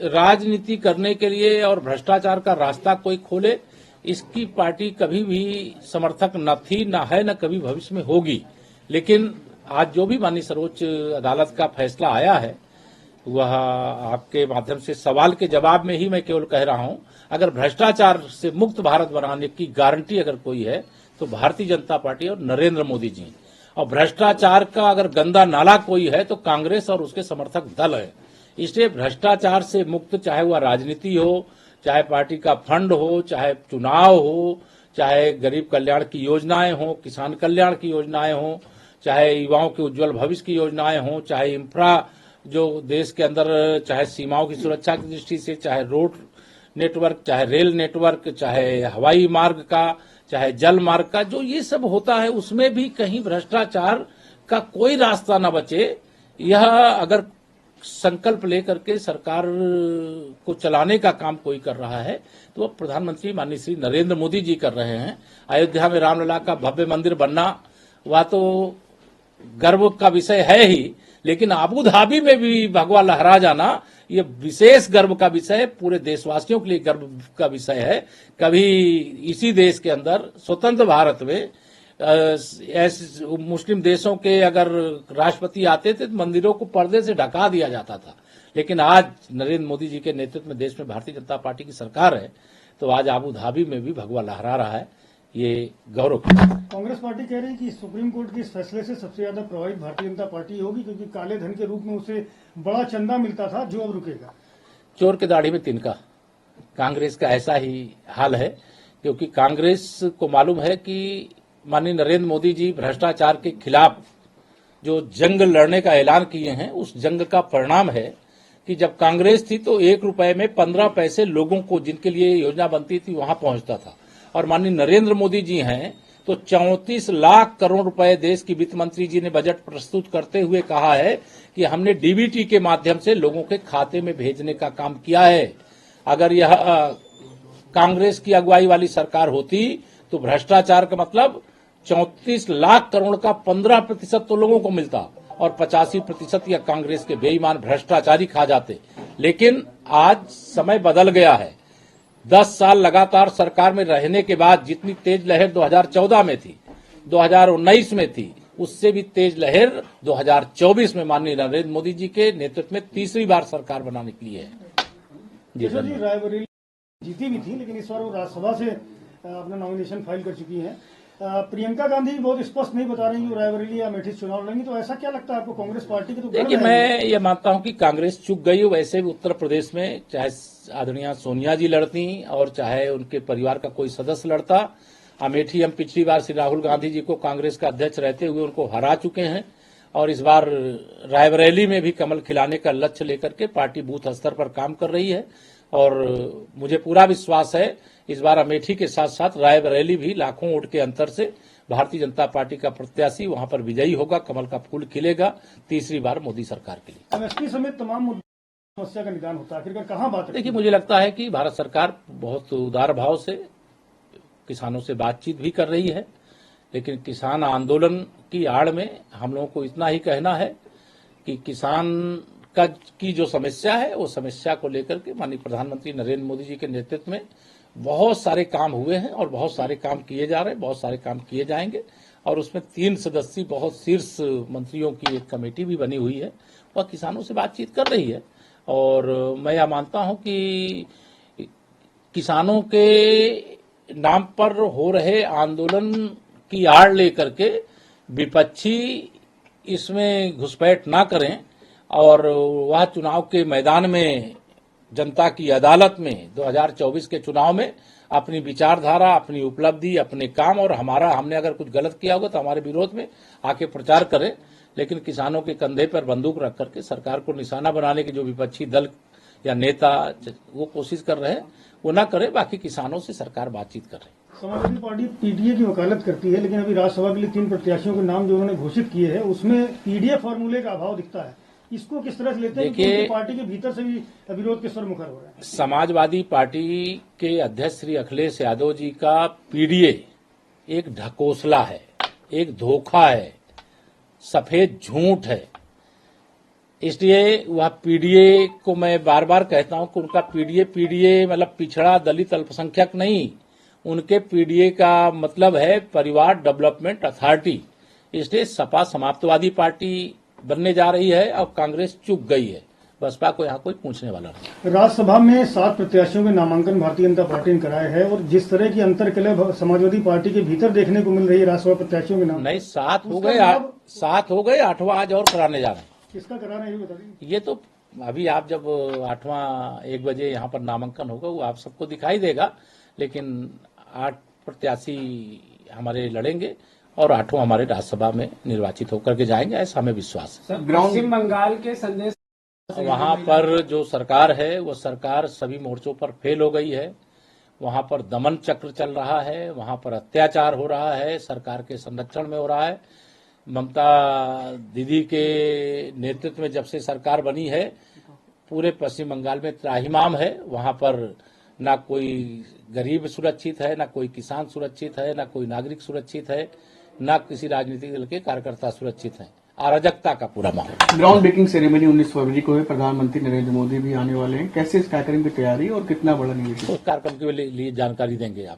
राजनीति करने के लिए और भ्रष्टाचार का रास्ता कोई खोले, इसकी पार्टी कभी भी समर्थक न थी, न है, न कभी भविष्य में होगी। लेकिन आज जो भी माननीय सर्वोच्च अदालत का फैसला आया है, वह आपके माध्यम से सवाल के जवाब में ही मैं केवल कह रहा हूं, अगर भ्रष्टाचार से मुक्त भारत बनाने की गारंटी अगर कोई है तो भारतीय जनता पार्टी और नरेंद्र मोदी जी। और भ्रष्टाचार का अगर गंदा नाला कोई है तो कांग्रेस और उसके समर्थक दल है। इसलिए भ्रष्टाचार से मुक्त, चाहे वह राजनीति हो, चाहे पार्टी का फंड हो, चाहे चुनाव हो, चाहे गरीब कल्याण की योजनाएं हो, किसान कल्याण की योजनाएं हो, चाहे युवाओं के उज्जवल भविष्य की योजनाएं हो, चाहे इंफ्रा जो देश के अंदर, चाहे सीमाओं की सुरक्षा की दृष्टि से, चाहे रोड नेटवर्क, चाहे रेल नेटवर्क, चाहे हवाई मार्ग का, चाहे जल मार्ग का, जो ये सब होता है उसमें भी कहीं भ्रष्टाचार का कोई रास्ता न बचे। यह अगर संकल्प लेकर के सरकार को चलाने का काम कोई कर रहा है तो वह प्रधानमंत्री माननीय श्री नरेंद्र मोदी जी कर रहे हैं। अयोध्या में रामलला का भव्य मंदिर बनना वह तो गर्व का विषय है ही, लेकिन अबू धाबी में भी भगवा लहरा जाना ये विशेष गर्व का विषय है, पूरे देशवासियों के लिए गर्व का विषय है। कभी इसी देश के अंदर स्वतंत्र भारत में ऐसे मुस्लिम देशों के अगर राष्ट्रपति आते थे तो मंदिरों को पर्दे से ढका दिया जाता था, लेकिन आज नरेंद्र मोदी जी के नेतृत्व में देश में भारतीय जनता पार्टी की सरकार है तो आज अबू धाबी में भी भगवा लहरा रहा है। ये गौरव की बात है। कांग्रेस पार्टी कह रही है कि सुप्रीम कोर्ट के इस फैसले से सबसे ज्यादा प्रभावित भारतीय जनता पार्टी होगी, क्योंकि काले धन के रूप में उसे बड़ा चंदा मिलता था जो अब रुकेगा। चोर के दाढ़ी में तिनका, कांग्रेस का ऐसा ही हाल है, क्योंकि कांग्रेस को मालूम है कि माननीय नरेंद्र मोदी जी भ्रष्टाचार के खिलाफ जो जंग लड़ने का ऐलान किए हैं, उस जंग का परिणाम है कि जब कांग्रेस थी तो 1 रुपए में 15 पैसे लोगों को जिनके लिए योजना बनती थी वहां पहुंचता था, और माननीय नरेंद्र मोदी जी हैं तो 34 लाख करोड़ रुपए देश की वित्त मंत्री जी ने बजट प्रस्तुत करते हुए कहा है कि हमने डीबीटी के माध्यम से लोगों के खाते में भेजने का काम किया है। अगर यह कांग्रेस की अगुवाई वाली सरकार होती तो भ्रष्टाचार का मतलब 34 लाख करोड़ का 15% तो लोगों को मिलता और 85% या कांग्रेस के बेईमान भ्रष्टाचारी खा जाते। लेकिन आज समय बदल गया है। 10 साल लगातार सरकार में रहने के बाद जितनी तेज लहर 2014 में थी, 2019 में थी, उससे भी तेज लहर 2024 में माननीय नरेंद्र मोदी जी के नेतृत्व में तीसरी बार सरकार बनाने के लिए है। जी रायबरेली जीती भी थी, लेकिन इस बार वो राज्यसभा से अपना नॉमिनेशन फाइल कर चुकी हैं। प्रियंका गांधी बहुत स्पष्ट नहीं बता रही कि रायबरेली या अमेठी चुनाव लड़ेंगी, तो ऐसा क्या लगता है आपको कांग्रेस पार्टी की? तो देखिए, मैं ये मानता हूं कि कांग्रेस चूक गई। वैसे भी उत्तर प्रदेश में चाहे आदरणीय सोनिया जी लड़ती और चाहे उनके परिवार का कोई सदस्य लड़ता, अमेठी हम पिछली बार श्री राहुल गांधी जी को कांग्रेस का अध्यक्ष रहते हुए उनको हरा चुके हैं, और इस बार रायबरेली में भी कमल खिलाने का लक्ष्य लेकर के पार्टी बूथ स्तर पर काम कर रही है। और मुझे पूरा विश्वास है इस बार अमेठी के साथ साथ रायबरेली भी लाखों वोट के अंतर से भारतीय जनता पार्टी का प्रत्याशी वहां पर विजयी होगा, कमल का फूल खिलेगा तीसरी बार मोदी सरकार के लिए। एमएसपी समेत तमाम समस्या का निदान होता है, आखिरकार कहां बात है? देखिए, मुझे लगता है कि भारत सरकार बहुत उदार भाव से किसानों से बातचीत भी कर रही है, लेकिन किसान आंदोलन की आड़ में हम लोगों को इतना ही कहना है कि किसान की जो समस्या है वो समस्या को लेकर के माननीय प्रधानमंत्री नरेंद्र मोदी जी के नेतृत्व में बहुत सारे काम हुए हैं और बहुत सारे काम किए जा रहे हैं, बहुत सारे काम किए जाएंगे। और उसमें 3 सदस्यीय बहुत शीर्ष मंत्रियों की एक कमेटी भी बनी हुई है, वह किसानों से बातचीत कर रही है। और मैं यह मानता हूं कि किसानों के नाम पर हो रहे आंदोलन की आड़ लेकर के विपक्षी इसमें घुसपैठ ना करें और वह चुनाव के मैदान में जनता की अदालत में 2024 के चुनाव में अपनी विचारधारा, अपनी उपलब्धि, अपने काम और हमने अगर कुछ गलत किया होगा तो हमारे विरोध में आके प्रचार करें, लेकिन किसानों के कंधे पर बंदूक रख करके सरकार को निशाना बनाने के जो विपक्षी दल या नेता वो कोशिश कर रहे हैं वो ना करे। बाकी किसानों से सरकार बातचीत कर रही है। समाजवादी पार्टी पीडीए की वकालत करती है, लेकिन अभी राज्यसभा के लिए 3 प्रत्याशियों के नाम जो उन्होंने घोषित किए हैं उसमें पीडीए फॉर्मूले का अभाव दिखता है। इसको किस तरह से लेते हैं? देखिए, पार्टी के भीतर से भी विरोध के स्वर मुखर हो रहे हैं। समाजवादी पार्टी के अध्यक्ष श्री अखिलेश यादव जी का पीडीए एक ढकोसला है, एक धोखा है, सफेद झूठ है। इसलिए वह पीडीए को मैं बार बार कहता हूं कि उनका पीडीए मतलब पिछड़ा दलित अल्पसंख्यक नहीं, उनके पीडीए का मतलब है परिवार डेवलपमेंट अथॉरिटी। इसलिए सपा समाप्तवादी पार्टी बनने जा रही है और कांग्रेस चूक गई है। बसपा को यहाँ कोई पूछने वाला नहीं। राज्यसभा में 7 प्रत्याशियों के नामांकन भारतीय जनता पार्टी ने कराए है और जिस तरह की अंतरकलह समाजवादी पार्टी के भीतर देखने को मिल रही है राज्यसभा प्रत्याशियों के नाम नहीं, 7 हो उसका गए, मतलब- 7 हो गए, 8वां आज और कराने जा रहे हैं। किसका कराना है ये बता दीजिए। ये तो अभी आप जब 8वां 1 बजे यहाँ पर नामांकन होगा वो आप सबको दिखाई देगा, लेकिन 8 प्रत्याशी हमारे लड़ेंगे और 8वां हमारे राज्यसभा में निर्वाचित होकर के जाएंगे, ऐसा हमें विश्वास है। पश्चिम बंगाल के संदेश वहां पर जो सरकार है वो सरकार सभी मोर्चों पर फेल हो गई है। वहां पर दमन चक्र चल रहा है, वहां पर अत्याचार हो रहा है, सरकार के संरक्षण में हो रहा है। ममता दीदी के नेतृत्व में जब से सरकार बनी है पूरे पश्चिम बंगाल में त्राहिमाम है। वहां पर ना कोई गरीब सुरक्षित है, ना कोई किसान सुरक्षित है, ना कोई नागरिक सुरक्षित है, ना किसी राजनीतिक दल के कार्यकर्ता सुरक्षित हैं। अराजकता का पूरा माहौल। ग्राउंड ब्रेकिंग सेरेमनी 19 फरवरी को है, प्रधानमंत्री नरेंद्र मोदी भी आने वाले हैं। कैसे इस कार्यक्रम की तैयारी और कितना बड़ा निवेश? उस कार्यक्रम के लिए जानकारी देंगे आप।